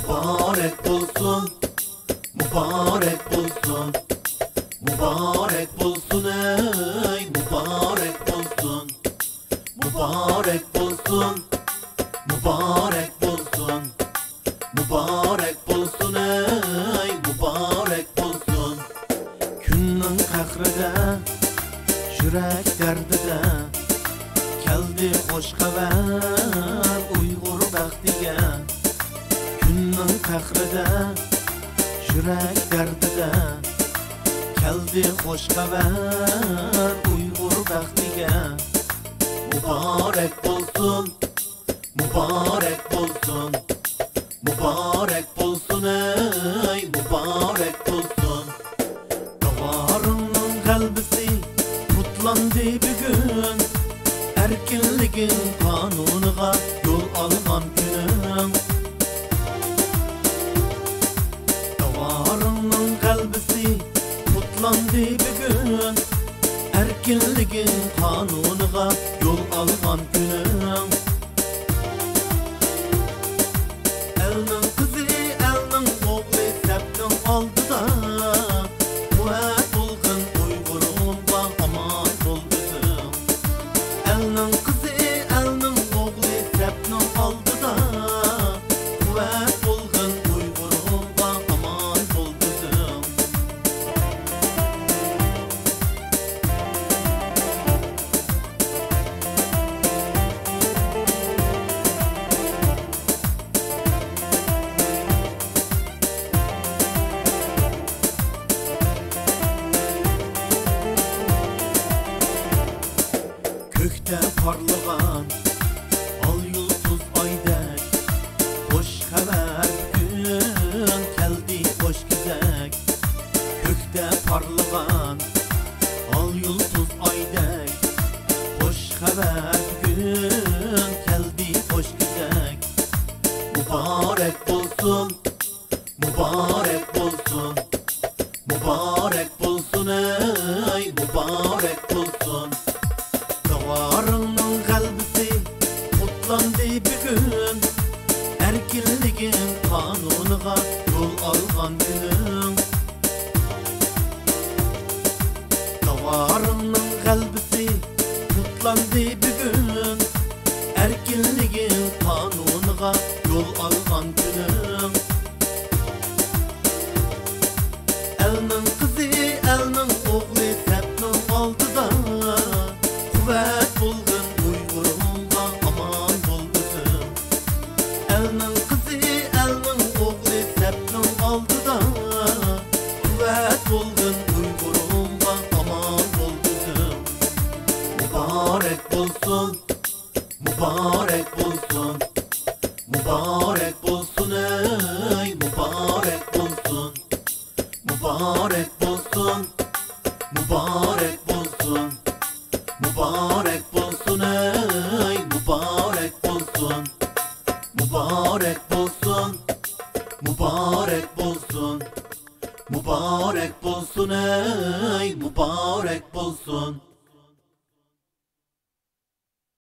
Mübarek bulsun, mübarek bulsun, mübarek bulsun ey mübarek bulsun, mübarek bulsun, mübarek bulsun, mübarek bulsun ey mübarek bulsun. Günün kahrida, yürek derdide, keldi hoş haber Uygur baxtiga. Günün kahrida, yürek derdide, keldi hoş haber Uygur baxtiga. Mübarek bulsun, mübarek bulsun, mübarek bulsun ey mübarek bulsun. Davarının kalbisi mutlandı bugün, erkinligin kanunuga yol algan günüm. Davarının kalbisi mutlandı bugün, erkinligin kanunuga yol algan günüm. Elning qizi, elning o'g'li sepning oldida, muhat bo'lg'in Uyg'urimga aman bo'ldim. Elning qizi, elning o'g'li sepning oldida, muhat bo'lg'in Uyg'urimga aman bo'ldim. Kökte parlagan al yulduz aydek, hoş haber gün keldi hoş güzek. Kökte parlagan al yulduz aydek, hoş haber gün keldi hoş güzek. Mübarek bulsun, mübarek bulsun, mübarek bulsun ey mübarek bulsun. Davarının kalbisi mutlandı bugün, erkinligin kanunuga yol algan günüm. Davarının kalbisi mutlandı bugün, erkinligin kanunuga yol algan günüm. Elning qizi, elning o'g'li sepning oldida, quvvat bo'lg'in Uyg'urimga aman bo'ldim. Elning qizi, elning o'g'li sepning oldida, quvvat bo'lg'in Uyg'urimga aman bo'ldim. Mübarek bulsun, mübarek bulsun, mübarek bulsun ey mübarek bulsun, mübarek bulsun, mübarek bulsun, mübarek bulsun ey mübarek bulsun, mübarek bulsun, mübarek bulsun, mübarek bulsun ey mübarek bulsun.